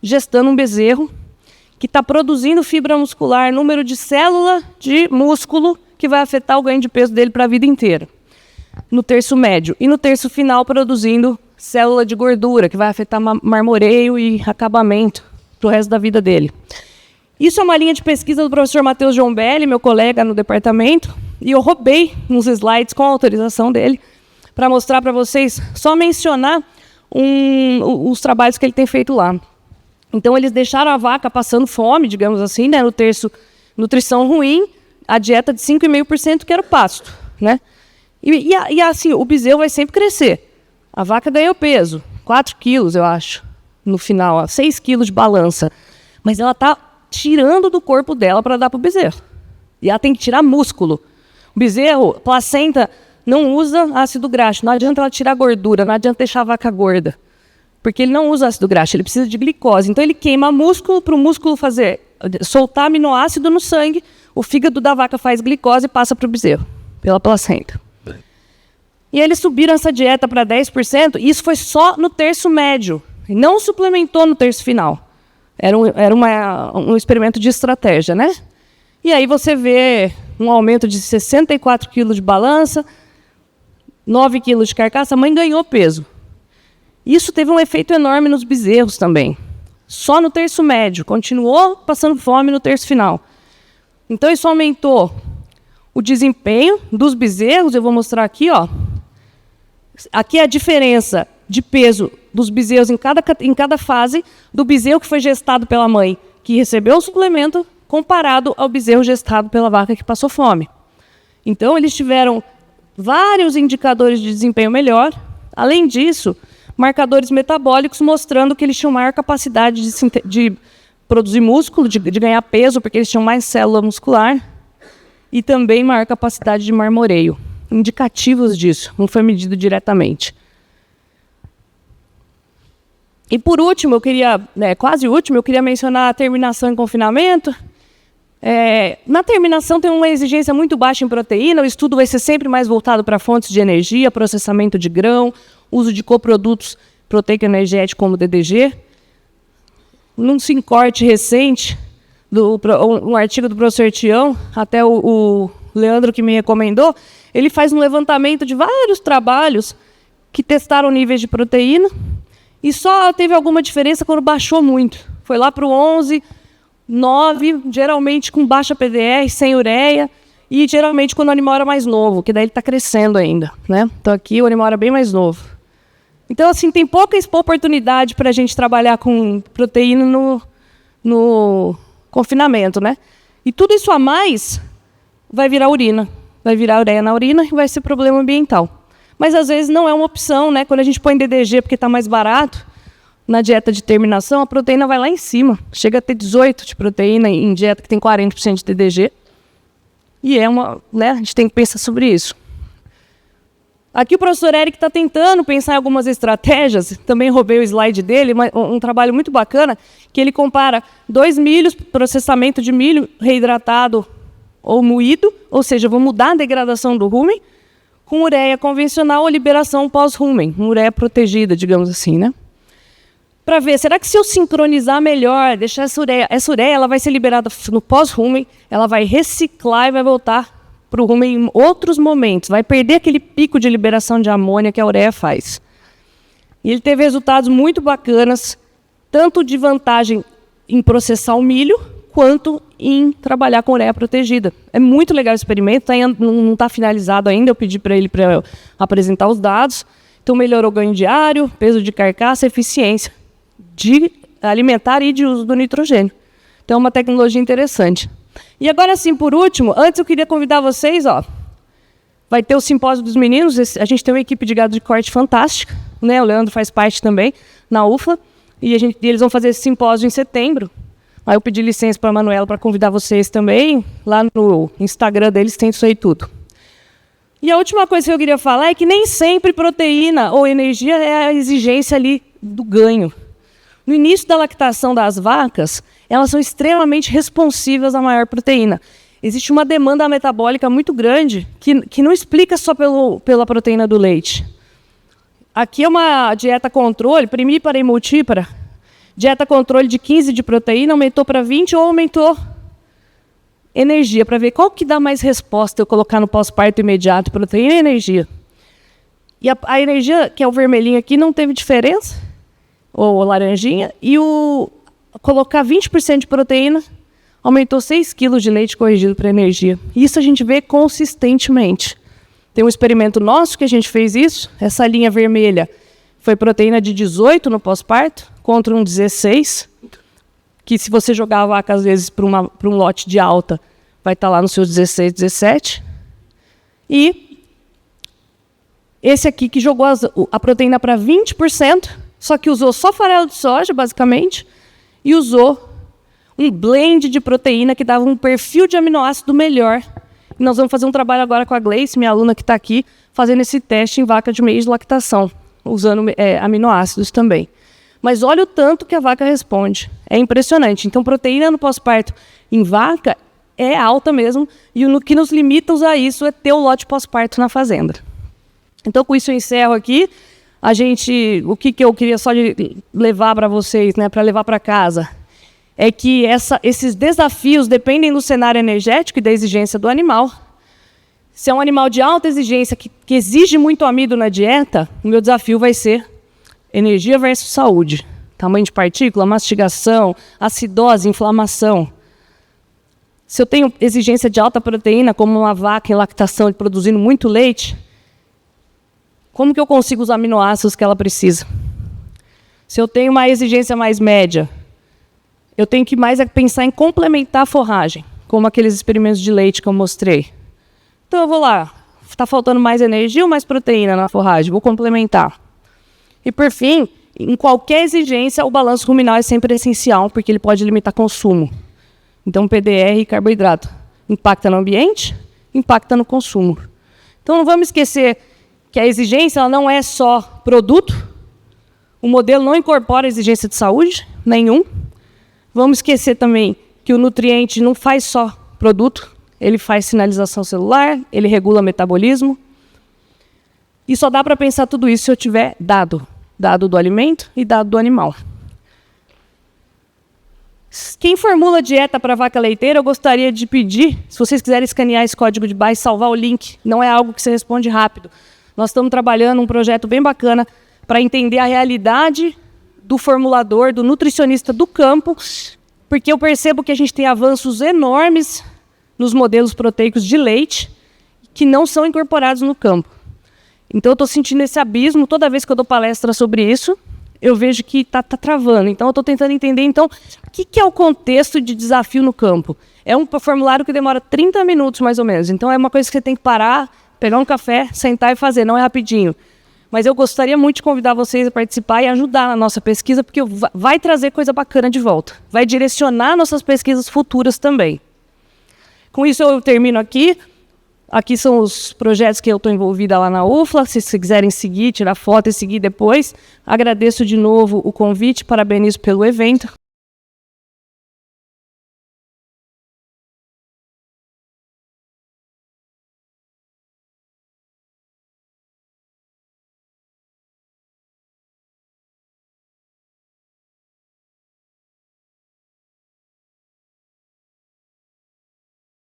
gestando um bezerro que está produzindo fibra muscular, número de célula de músculo que vai afetar o ganho de peso dele para a vida inteira. No terço médio. E no terço final produzindo célula de gordura, que vai afetar marmoreio e acabamento para o resto da vida dele. Isso é uma linha de pesquisa do professor Matheus Jombelli, meu colega no departamento, e eu roubei uns slides com a autorização dele para mostrar para vocês, só mencionar os trabalhos que ele tem feito lá. Então, eles deixaram a vaca passando fome, digamos assim, né, no terço nutrição ruim, a dieta de 5,5% que era o pasto, né? E assim, o bezerro vai sempre crescer. A vaca ganhou peso, 4 quilos, eu acho, no final, 6 quilos de balança. Mas ela está tirando do corpo dela para dar para o bezerro. E ela tem que tirar músculo. O bezerro, placenta, não usa ácido graxo. Não adianta ela tirar gordura, não adianta deixar a vaca gorda. Porque ele não usa ácido graxo, ele precisa de glicose. Então ele queima músculo para o músculo soltar aminoácido no sangue. O fígado da vaca faz glicose e passa para o bezerro, pela placenta. E eles subiram essa dieta para 10%, e isso foi só no terço médio. Não suplementou no terço final. Era um experimento de estratégia, né? E aí você vê um aumento de 64 quilos de balança, 9 quilos de carcaça, a mãe ganhou peso. Isso teve um efeito enorme nos bezerros também. Só no terço médio, continuou passando fome no terço final. Então isso aumentou o desempenho dos bezerros, eu vou mostrar aqui, ó. Aqui é a diferença de peso dos bezerros em cada fase do bezerro que foi gestado pela mãe, que recebeu o suplemento, comparado ao bezerro gestado pela vaca que passou fome. Então, eles tiveram vários indicadores de desempenho melhor. Além disso, marcadores metabólicos mostrando que eles tinham maior capacidade de produzir músculo, de ganhar peso, porque eles tinham mais célula muscular, e também maior capacidade de marmoreio. Indicativos disso, não foi medido diretamente. E por último, quase último, eu queria mencionar a terminação em confinamento. Na terminação tem uma exigência muito baixa em proteína, o estudo vai ser sempre mais voltado para fontes de energia, processamento de grão, uso de coprodutos proteico-energético como DDG. Num Syncorte recente, um artigo do professor Tião, até o Leandro que me recomendou, ele faz um levantamento de vários trabalhos que testaram níveis de proteína e só teve alguma diferença quando baixou muito. Foi lá para o 11, 9, geralmente com baixa PDR, sem ureia, e geralmente quando o animal era mais novo, que daí ele está crescendo ainda, né? Então aqui o animal era bem mais novo. Então, assim, tem pouca oportunidade para a gente trabalhar com proteína no confinamento, né? E tudo isso a mais vai virar urina, vai virar ureia na urina e vai ser problema ambiental. Mas às vezes não é uma opção, né? Quando a gente põe DDG porque está mais barato, na dieta de terminação, a proteína vai lá em cima. Chega a ter 18 de proteína em dieta que tem 40% de DDG. E né, a gente tem que pensar sobre isso. Aqui o professor Eric está tentando pensar em algumas estratégias. Também roubei o slide dele, um trabalho muito bacana, que ele compara 2 milhos, processamento de milho reidratado ou moído, ou seja, vou mudar a degradação do rumen, com ureia convencional ou liberação pós-rumen, ureia protegida, digamos assim, né? Para ver, será que se eu sincronizar melhor, deixar essa ureia ela vai ser liberada no pós-rumen, ela vai reciclar e vai voltar para o rumen em outros momentos, vai perder aquele pico de liberação de amônia que a ureia faz. E ele teve resultados muito bacanas, tanto de vantagem em processar o milho, quanto em trabalhar com ureia protegida. É muito legal o experimento, não está finalizado ainda, eu pedi para ele para apresentar os dados. Então melhorou o ganho diário, peso de carcaça, eficiência de alimentar e de uso do nitrogênio. Então é uma tecnologia interessante. E agora sim, por último, antes eu queria convidar vocês, vai ter o simpósio dos meninos, a gente tem uma equipe de gado de corte fantástica, né? O Leandro faz parte também, na UFLA, e eles vão fazer esse simpósio em setembro. Aí eu pedi licença para a Manuela para convidar vocês também, lá no Instagram deles tem isso aí tudo. E a última coisa que eu queria falar é que nem sempre proteína ou energia é a exigência ali do ganho. No início da lactação das vacas, elas são extremamente responsivas à maior proteína. Existe uma demanda metabólica muito grande que não explica só pela proteína do leite. Aqui é uma dieta controle, primípara e multípara. Dieta controle de 15 de proteína, aumentou para 20 ou aumentou energia, para ver qual que dá mais resposta eu colocar no pós-parto imediato, proteína e energia. E a energia, que é o vermelhinho aqui, não teve diferença, ou laranjinha, e colocar 20% de proteína, aumentou 6 kg de leite corrigido para energia. Isso a gente vê consistentemente. Tem um experimento nosso que a gente fez isso, essa linha vermelha foi proteína de 18 no pós-parto, contra um 16, que se você jogar a vaca, às vezes, para um lote de alta, vai estar lá nos seus 16, 17. E esse aqui que jogou a proteína para 20%, só que usou só farelo de soja, basicamente, e usou um blend de proteína que dava um perfil de aminoácido melhor. E nós vamos fazer um trabalho agora com a Gleice, minha aluna que está aqui, fazendo esse teste em vaca de mês de lactação, usando aminoácidos também. Mas olha o tanto que a vaca responde. É impressionante. Então, proteína no pós-parto em vaca é alta mesmo, e o que nos limita a usar isso é ter o lote pós-parto na fazenda. Então, com isso eu encerro aqui. O que eu queria só levar para vocês, né, para levar para casa, é que esses desafios dependem do cenário energético e da exigência do animal. Se é um animal de alta exigência que exige muito amido na dieta, o meu desafio vai ser energia versus saúde. Tamanho de partícula, mastigação, acidose, inflamação. Se eu tenho exigência de alta proteína, como uma vaca em lactação produzindo muito leite, como que eu consigo os aminoácidos que ela precisa? Se eu tenho uma exigência mais média, eu tenho que mais pensar em complementar a forragem, como aqueles experimentos de leite que eu mostrei. Então eu vou lá, está faltando mais energia ou mais proteína na forragem? Vou complementar. E por fim, em qualquer exigência, o balanço ruminal é sempre essencial, porque ele pode limitar consumo. Então, PDR e carboidrato impacta no ambiente, impacta no consumo. Então, não vamos esquecer que a exigência ela não é só produto, o modelo não incorpora exigência de saúde, nenhum. Vamos esquecer também que o nutriente não faz só produto, ele faz sinalização celular, ele regula metabolismo. E só dá para pensar tudo isso se eu tiver dado do alimento e dado do animal. Quem formula dieta para vaca leiteira, eu gostaria de pedir, se vocês quiserem escanear esse código de barra e salvar o link, não é algo que você responde rápido. Nós estamos trabalhando um projeto bem bacana para entender a realidade do formulador, do nutricionista do campo, porque eu percebo que a gente tem avanços enormes nos modelos proteicos de leite que não são incorporados no campo. Então, eu estou sentindo esse abismo. Toda vez que eu dou palestra sobre isso, eu vejo que está travando. Então, eu estou tentando entender, então, o que é o contexto de desafio no campo. É um formulário que demora 30 minutos, mais ou menos. Então, é uma coisa que você tem que parar, pegar um café, sentar e fazer. Não é rapidinho. Mas eu gostaria muito de convidar vocês a participar e ajudar na nossa pesquisa, porque vai trazer coisa bacana de volta. Vai direcionar nossas pesquisas futuras também. Com isso, eu termino aqui. Aqui são os projetos que eu estou envolvida lá na UFLA. Se vocês quiserem seguir, tirar foto e seguir depois. Agradeço de novo o convite, parabenizo pelo evento.